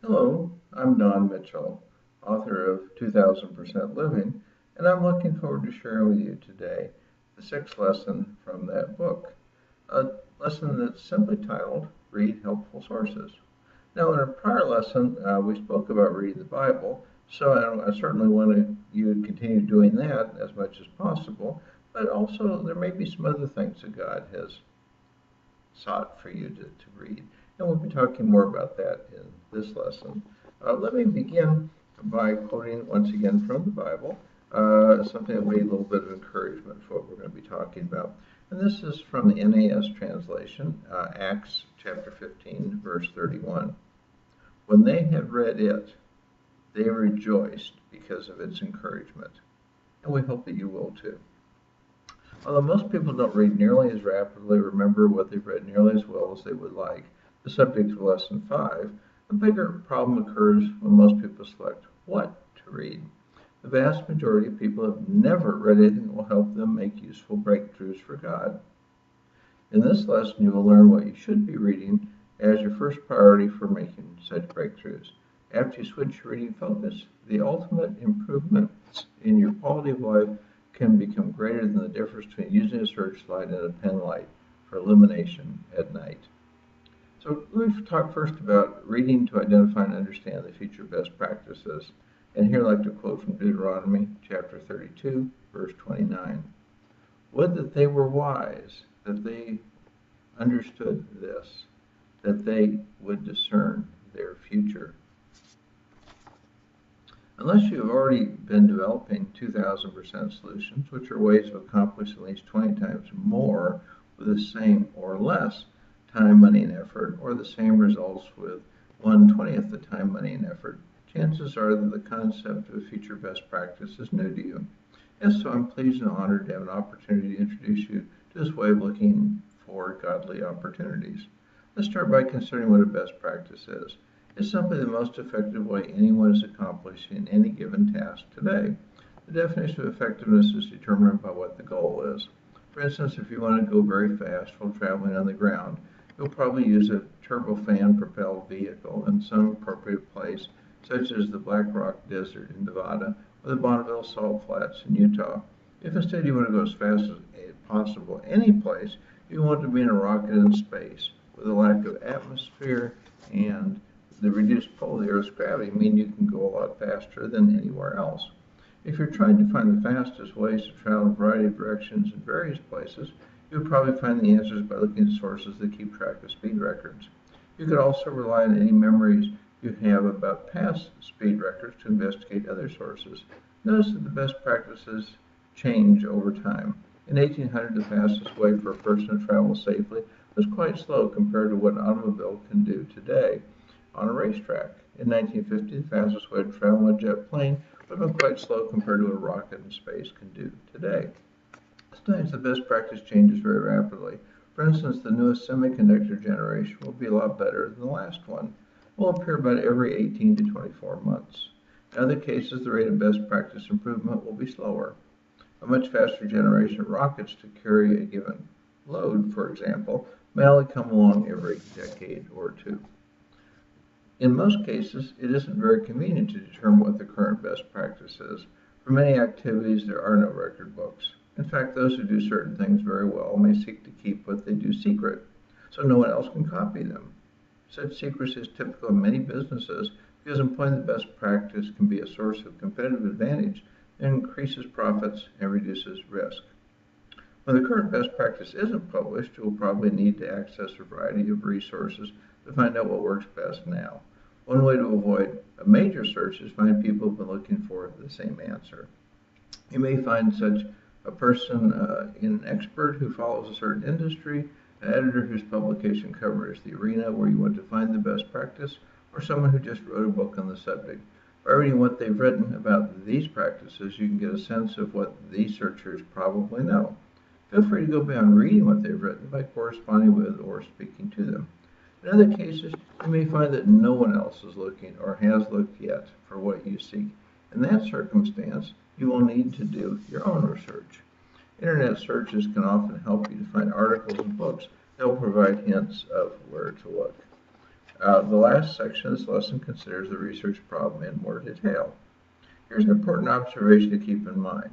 Hello, I'm Don Mitchell, author of 2000% Living, and I'm looking forward to sharing with you today the sixth lesson from that book, a lesson that's simply titled Read Helpful Sources. Now, in a prior lesson, we spoke about reading the Bible, so I certainly want you to continue doing that as much as possible, but also there may be some other things that God has sought for you to read. And we'll be talking more about that in this lesson. Let me begin by quoting once again from the Bible, something that will be a little bit of encouragement for what we're going to be talking about. And this is from the NAS translation, Acts chapter 15, verse 31. When they had read it, they rejoiced because of its encouragement. And we hope that you will too. Although most people don't read nearly as rapidly, remember what they've read nearly as well as they would like, the subject of Lesson 5, a bigger problem occurs when most people select what to read. The vast majority of people have never read anything that will help them make useful breakthroughs for God. In this lesson, you will learn what you should be reading as your first priority for making such breakthroughs. After you switch your reading focus, the ultimate improvements in your quality of life can become greater than the difference between using a searchlight and a pen light for illumination at night. So let me talk first about reading to identify and understand the future best practices. And here I'd like to quote from Deuteronomy chapter 32, verse 29. Would that they were wise, that they understood this, that they would discern their future. Unless you have already been developing 2000% solutions, which are ways of accomplishing at least 20 times more with the same or less time, money, and effort, or the same results with 1/20th the time, money, and effort, chances are that the concept of future best practice is new to you. And so I'm pleased and honored to have an opportunity to introduce you to this way of looking for godly opportunities. Let's start by considering what a best practice is. It's simply the most effective way anyone is accomplishing any given task today. The definition of effectiveness is determined by what the goal is. For instance, if you want to go very fast while traveling on the ground, you'll probably use a turbofan-propelled vehicle in some appropriate place, such as the Black Rock Desert in Nevada or the Bonneville Salt Flats in Utah. If instead you want to go as fast as possible any place, you want to be in a rocket in space, with a lack of atmosphere and the reduced pull of the Earth's gravity mean you can go a lot faster than anywhere else. If you're trying to find the fastest ways to travel in a variety of directions in various places, you'll probably find the answers by looking at sources that keep track of speed records. You could also rely on any memories you have about past speed records to investigate other sources. Notice that the best practices change over time. In 1800, the fastest way for a person to travel safely was quite slow compared to what an automobile can do today on a racetrack. In 1950, the fastest way to travel on a jet plane would have been quite slow compared to what a rocket in space can do today. Sometimes the best practice changes very rapidly. For instance, the newest semiconductor generation will be a lot better than the last one. It will appear about every 18 to 24 months. In other cases, the rate of best practice improvement will be slower. A much faster generation of rockets to carry a given load, for example, may only come along every decade or two. In most cases, it isn't very convenient to determine what the current best practice is. For many activities, there are no record books. In fact, those who do certain things very well may seek to keep what they do secret, so no one else can copy them. Such secrecy is typical of many businesses because employing the best practice can be a source of competitive advantage and increases profits and reduces risk. When the current best practice isn't published, you will probably need to access a variety of resources to find out what works best now. One way to avoid a major search is find people who've been looking for the same answer. You may find such a person in an expert who follows a certain industry, an editor whose publication covers the arena where you want to find the best practice, or someone who just wrote a book on the subject. By reading what they've written about these practices, you can get a sense of what these searchers probably know. Feel free to go beyond reading what they've written by corresponding with or speaking to them. In other cases, you may find that no one else is looking or has looked yet for what you seek. In that circumstance, you will need to do your own research. Internet searches can often help you to find articles and books that will provide hints of where to look. The last section of this lesson considers the research problem in more detail. Here's an important observation to keep in mind.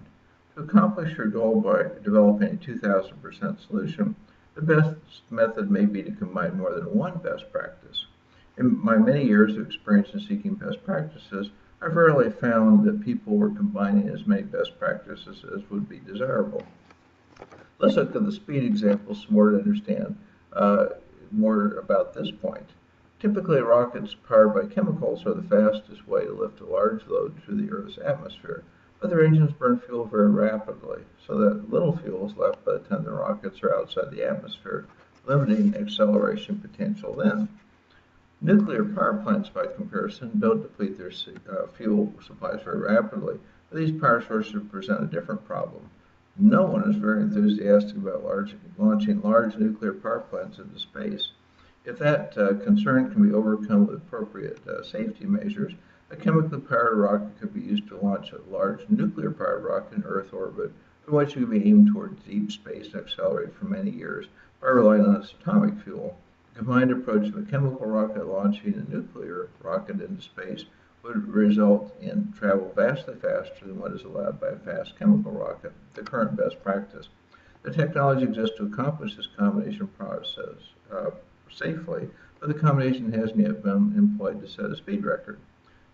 To accomplish your goal by developing a 2000% solution, the best method may be to combine more than one best practice. In my many years of experience in seeking best practices, I've rarely found that people were combining as many best practices as would be desirable. Let's look at the speed example some more to understand more about this point. Typically, rockets powered by chemicals are the fastest way to lift a large load through the Earth's atmosphere, but their engines burn fuel very rapidly, so that little fuel is left by the time the rockets are outside the atmosphere, limiting acceleration potential then. Nuclear power plants, by comparison, don't deplete their fuel supplies very rapidly, but these power sources present a different problem. No one is very enthusiastic about launching large nuclear power plants into space. If that concern can be overcome with appropriate safety measures, a chemically powered rocket could be used to launch a large nuclear powered rocket in Earth orbit, from which it could be aimed toward deep space and accelerate for many years by relying on its atomic fuel. The combined approach of a chemical rocket launching a nuclear rocket into space would result in travel vastly faster than what is allowed by a fast chemical rocket, the current best practice. The technology exists to accomplish this combination process safely, but the combination hasn't yet been employed to set a speed record.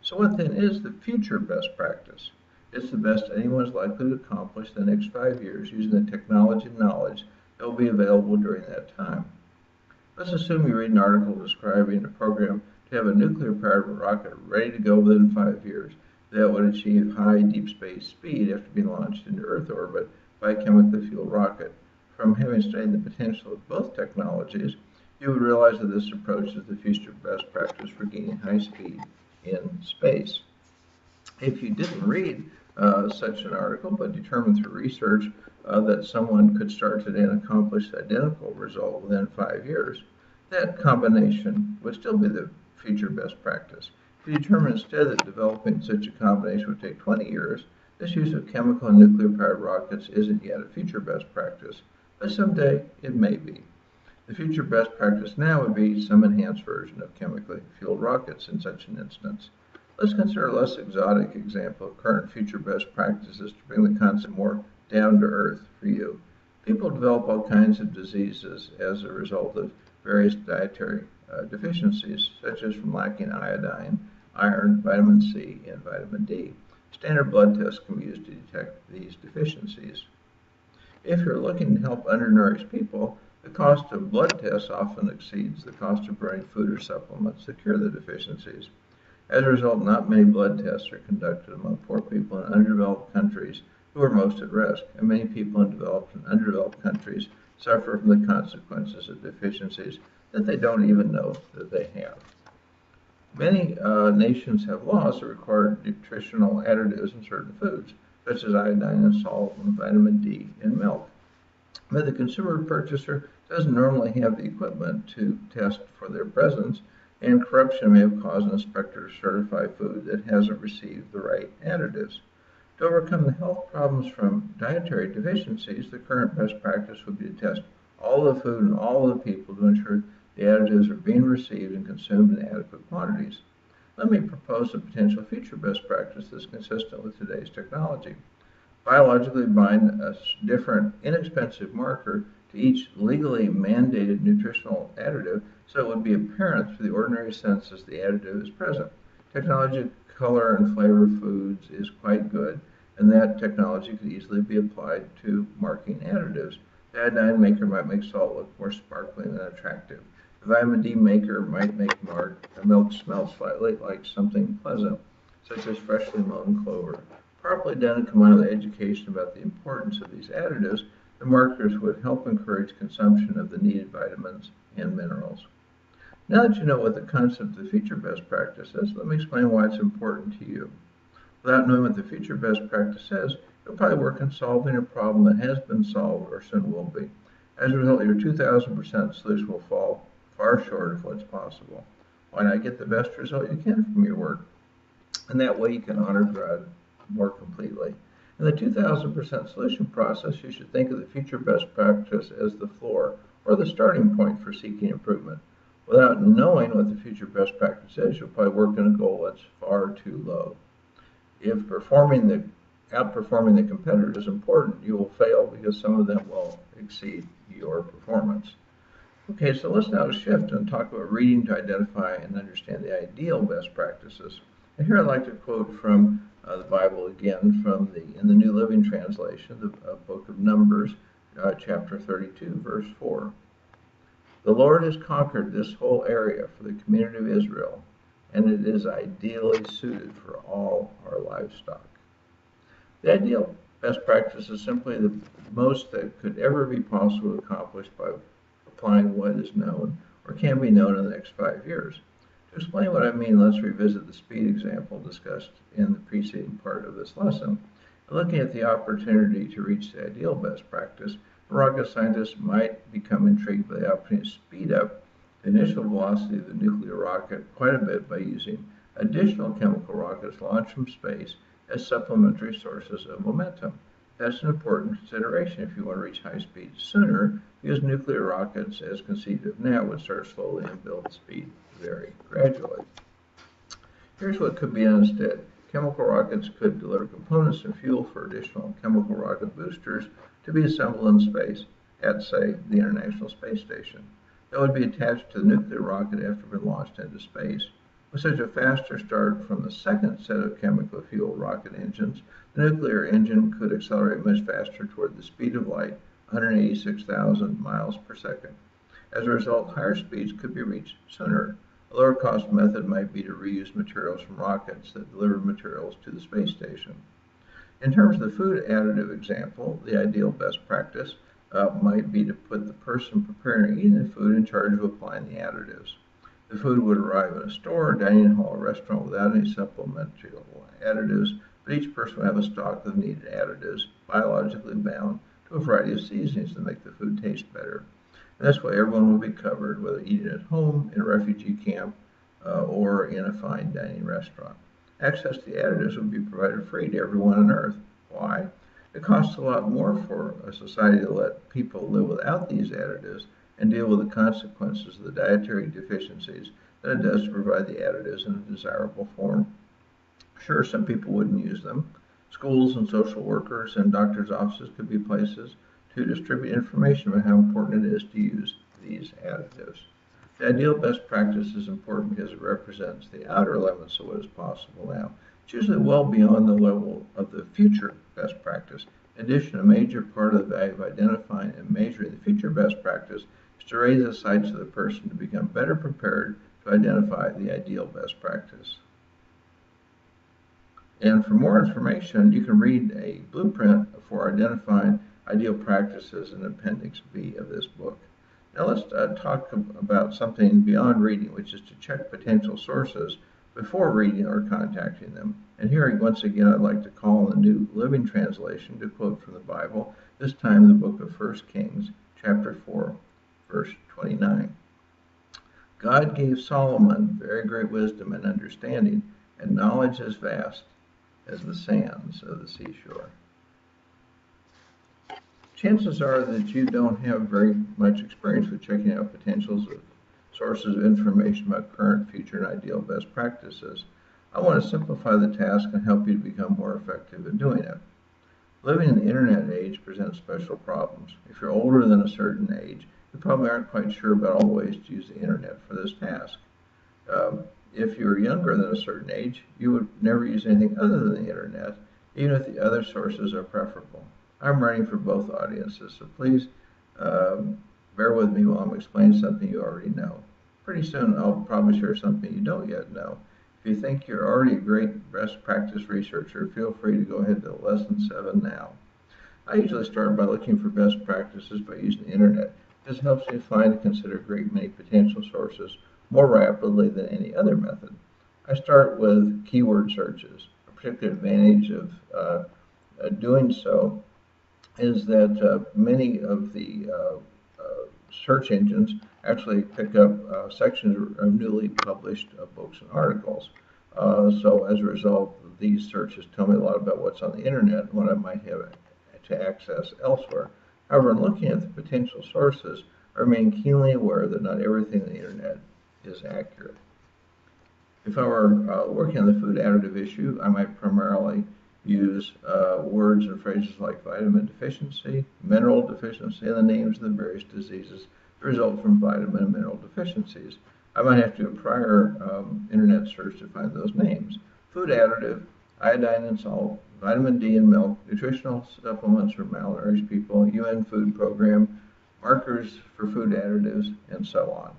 So what then is the future best practice? It's the best anyone is likely to accomplish in the next 5 years using the technology and knowledge that will be available during that time. Let's assume you read an article describing a program to have a nuclear-powered rocket ready to go within 5 years that would achieve high deep space speed after being launched into Earth orbit by a chemically fueled rocket. From having studied the potential of both technologies, you would realize that this approach is the future best practice for gaining high speed in space. If you didn't read such an article, but determined through research that someone could start today and accomplish the identical result within 5 years, that combination would still be the future best practice. If you determine instead that developing such a combination would take 20 years, this use of chemical and nuclear-powered rockets isn't yet a future best practice, but someday it may be. The future best practice now would be some enhanced version of chemically fueled rockets in such an instance. Let's consider a less exotic example of current future best practices to bring the concept more down to earth for you. People develop all kinds of diseases as a result of various dietary deficiencies, such as from lacking iodine, iron, vitamin C, and vitamin D. Standard blood tests can be used to detect these deficiencies. If you're looking to help undernourished people, the cost of blood tests often exceeds the cost of buying food or supplements to cure the deficiencies. As a result, not many blood tests are conducted among poor people in underdeveloped countries who are most at risk, and many people in developed and underdeveloped countries suffer from the consequences of deficiencies that they don't even know that they have. Many nations have laws that require nutritional additives in certain foods, such as iodine and salt and vitamin D in milk. But the consumer purchaser doesn't normally have the equipment to test for their presence, and corruption may have caused an inspector to certify food that hasn't received the right additives. To overcome the health problems from dietary deficiencies, the current best practice would be to test all the food and all the people to ensure the additives are being received and consumed in adequate quantities. Let me propose a potential future best practice that's consistent with today's technology. Biologically bind a different inexpensive marker to each legally mandated nutritional additive so it would be apparent through the ordinary senses the additive is present. Technology to color and flavor foods is quite good, and that technology could easily be applied to marking additives. The iodine maker might make salt look more sparkling and attractive. The vitamin D maker might make milk smell slightly like something pleasant, such as freshly mown clover. Properly done and combined with education about the importance of these additives, the markers would help encourage consumption of the needed vitamins and minerals. Now that you know what the concept of the future best practice is, let me explain why it's important to you. Without knowing what the future best practice is, you'll probably work on solving a problem that has been solved or soon will be. As a result, your 2000% solution will fall far short of what's possible. Why not get the best result you can from your work? And that way you can honor God more completely. In the 2000% solution process, you should think of the future best practice as the floor or the starting point for seeking improvement. Without knowing what the future best practice is, you'll probably work on a goal that's far too low. If outperforming the competitor is important, you will fail because some of them will exceed your performance. Okay, so let's now shift and talk about reading to identify and understand the ideal best practices. And here I'd like to quote from the Bible again in the New Living Translation, the book of Numbers, chapter 32, verse 4. The Lord has conquered this whole area for the community of Israel, and it is ideally suited for all our livestock. The ideal best practice is simply the most that could ever be possible to accomplish by applying what is known or can be known in the next 5 years. To explain what I mean, let's revisit the speed example discussed in the preceding part of this lesson. Looking at the opportunity to reach the ideal best practice, rocket scientists might become intrigued by the opportunity to speed up the initial velocity of the nuclear rocket quite a bit by using additional chemical rockets launched from space as supplementary sources of momentum. That's an important consideration if you want to reach high speed sooner, because nuclear rockets, as conceived of now, would start slowly and build speed very gradually. Here's what could be done instead. Chemical rockets could deliver components and fuel for additional chemical rocket boosters to be assembled in space at, say, the International Space Station. That would be attached to the nuclear rocket after it had been launched into space. With such a faster start from the second set of chemical fuel rocket engines, the nuclear engine could accelerate much faster toward the speed of light, 186,000 miles per second. As a result, higher speeds could be reached sooner. A lower cost method might be to reuse materials from rockets that deliver materials to the space station. In terms of the food additive example, the ideal best practice might be to put the person preparing or eating the food in charge of applying the additives. The food would arrive in a store, dining hall, or restaurant without any supplementary additives, but each person would have a stock of needed additives, biologically bound to a variety of seasonings to make the food taste better. And this way, everyone will be covered, whether eating at home, in a refugee camp, or in a fine dining restaurant. Access to the additives would be provided free to everyone on Earth. Why? It costs a lot more for a society to let people live without these additives and deal with the consequences of the dietary deficiencies than it does to provide the additives in a desirable form. Sure, some people wouldn't use them. Schools and social workers and doctors' offices could be places to distribute information about how important it is to use these additives. The ideal best practice is important because it represents the outer limits of what is possible now. It's usually well beyond the level of the future best practice. In addition, a major part of the value of identifying and measuring the future best practice is to raise the sights of the person to become better prepared to identify the ideal best practice. And for more information, you can read a blueprint for identifying ideal practices in Appendix B of this book. Now let's talk about something beyond reading, which is to check potential sources before reading or contacting them. And here, once again, I'd like to call on the New Living Translation to quote from the Bible, this time the book of 1 Kings, chapter 4, verse 29. God gave Solomon very great wisdom and understanding, and knowledge as vast as the sands of the seashore. Chances are that you don't have very much experience with checking out potentials of sources of information about current, future, and ideal best practices. I want to simplify the task and help you to become more effective in doing it. Living in the internet age presents special problems. If you're older than a certain age, you probably aren't quite sure about all the ways to use the internet for this task. If you're younger than a certain age, you would never use anything other than the internet, even if the other sources are preferable. I'm writing for both audiences, so please bear with me while I'm explaining something you already know. Pretty soon I'll probably share something you don't yet know. If you think you're already a great best practice researcher, feel free to go ahead to lesson 7 now. I usually start by looking for best practices by using the internet. This helps me find and consider a great many potential sources more rapidly than any other method. I start with keyword searches. A particular advantage of doing so is that many of the search engines actually pick up sections of newly published books and articles. So as a result, these searches tell me a lot about what's on the internet and what I might have to access elsewhere. However, in looking at the potential sources, I remain keenly aware that not everything on the internet is accurate. If I were working on the food additive issue, I might primarily use words and phrases like vitamin deficiency, mineral deficiency, and the names of the various diseases that result from vitamin and mineral deficiencies. I might have to do a prior internet search to find those names. Food additive, iodine and salt, vitamin D in milk, nutritional supplements for malnourished people, UN Food Program, markers for food additives, and so on.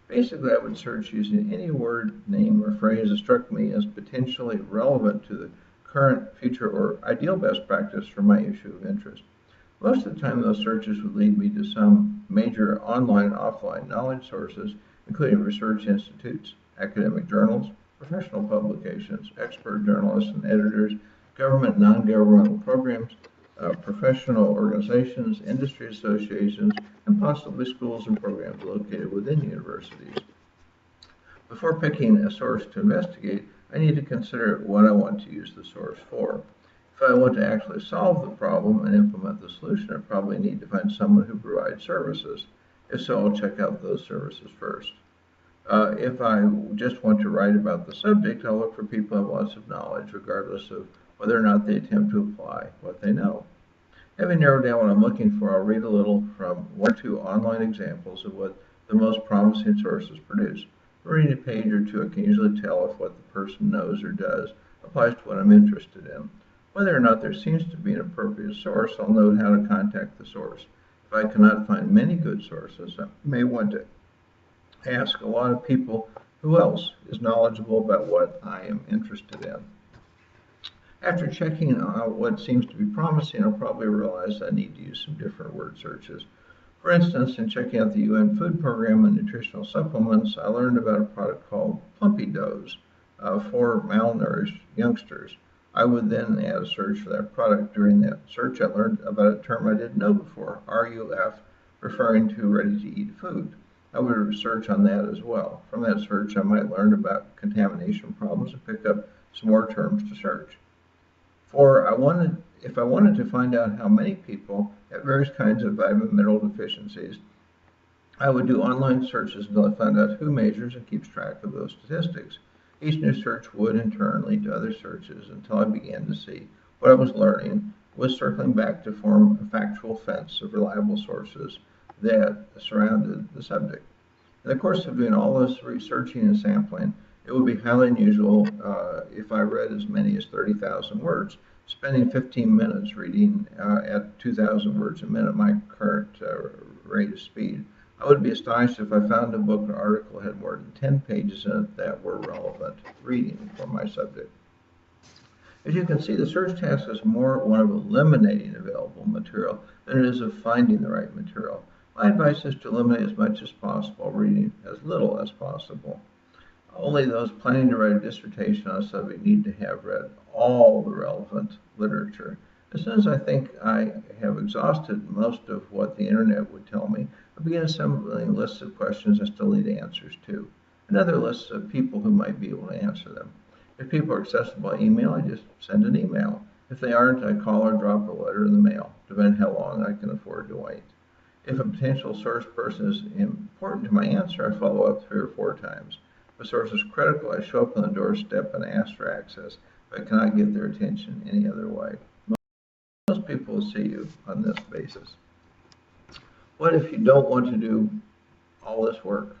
Basically, I would search using any word, name, or phrase that struck me as potentially relevant to the current, future, or ideal best practice for my issue of interest. Most of the time, those searches would lead me to some major online and offline knowledge sources, including research institutes, academic journals, professional publications, expert journalists and editors, government and non-governmental programs, professional organizations, industry associations, and possibly schools and programs located within universities. Before picking a source to investigate, I need to consider what I want to use the source for. If I want to actually solve the problem and implement the solution, I probably need to find someone who provides services. If so, I'll check out those services first. If I just want to write about the subject, I'll look for people who have lots of knowledge, regardless of whether or not they attempt to apply what they know. Having narrowed down what I'm looking for, I'll read a little from one or two online examples of what the most promising sources produce. Reading a page or two, I can usually tell if what the person knows or does applies to what I'm interested in. Whether or not there seems to be an appropriate source, I'll note how to contact the source. If I cannot find many good sources, I may want to ask a lot of people who else is knowledgeable about what I am interested in. After checking out what seems to be promising, I'll probably realize I need to use some different word searches. For instance, in checking out the UN Food Program and nutritional supplements, I learned about a product called Plumpy Doze for malnourished youngsters. I would then add a search for that product. During that search, I learned about a term I didn't know before, RUF, referring to ready-to-eat food. I would research on that as well. From that search, I might learn about contamination problems and pick up some more terms to search. If I wanted to find out how many people have various kinds of vitamin mineral deficiencies, I would do online searches until I found out who measures and keeps track of those statistics. Each new search would in turn lead to other searches until I began to see what I was learning was circling back to form a factual fence of reliable sources that surrounded the subject. In the course of doing all this researching and sampling, it would be highly unusual if I read as many as 30,000 words. Spending 15 minutes reading at 2,000 words a minute, my current rate of speed, I would be astonished if I found a book or article that had more than 10 pages in it that were relevant reading for my subject. As you can see, the search task is more one of eliminating available material than it is of finding the right material. My advice is to eliminate as much as possible, reading as little as possible. Only those planning to write a dissertation on a subject need to have read all the relevant literature. As soon as I think I have exhausted most of what the internet would tell me, I begin assembling lists of questions I still need answers to, and other lists of people who might be able to answer them. If people are accessible by email, I just send an email. If they aren't, I call or drop a letter in the mail, depending how long I can afford to wait. If a potential source person is important to my answer, I follow up 3 or 4 times. If a source is critical, I show up on the doorstep and ask for access, but I cannot get their attention any other way. Most people will see you on this basis. What if you don't want to do all this work?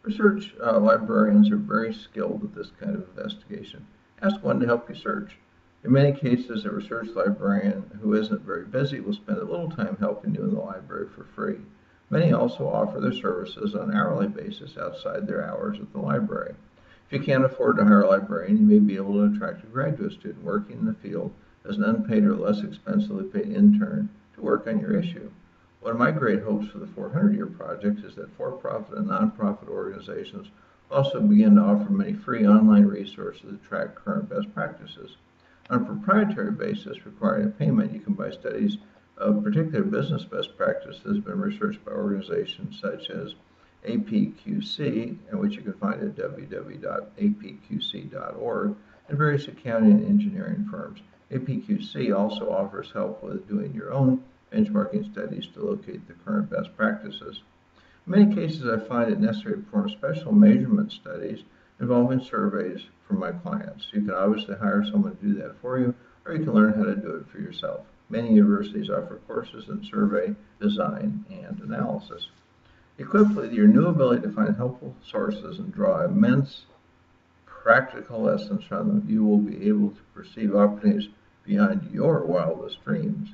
Research librarians are very skilled at this kind of investigation. Ask one to help you search. In many cases, a research librarian who isn't very busy will spend a little time helping you in the library for free. Many also offer their services on an hourly basis outside their hours at the library. If you can't afford to hire a librarian, you may be able to attract a graduate student working in the field as an unpaid or less expensively paid intern to work on your issue. One of my great hopes for the 400-year project is that for-profit and nonprofit organizations will also begin to offer many free online resources that track current best practices. On a proprietary basis, requiring a payment, you can buy studies of particular business best practices that have been researched by organizations such as APQC, and which you can find at www.apqc.org, and various accounting and engineering firms. APQC also offers help with doing your own benchmarking studies to locate the current best practices. In many cases, I find it necessary to perform special measurement studies involving surveys for my clients. You can obviously hire someone to do that for you, or you can learn how to do it for yourself. Many universities offer courses in survey design and analysis. Equipped with your new ability to find helpful sources and draw immense practical lessons from them, you will be able to perceive opportunities beyond your wildest dreams.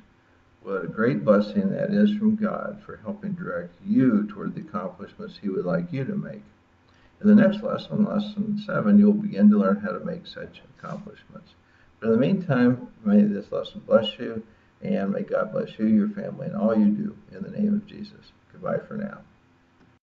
What a great blessing that is from God for helping direct you toward the accomplishments He would like you to make. In the next lesson, lesson 7, you'll begin to learn how to make such accomplishments. But in the meantime, may this lesson bless you, and may God bless you, your family, and all you do in the name of Jesus. Goodbye for now.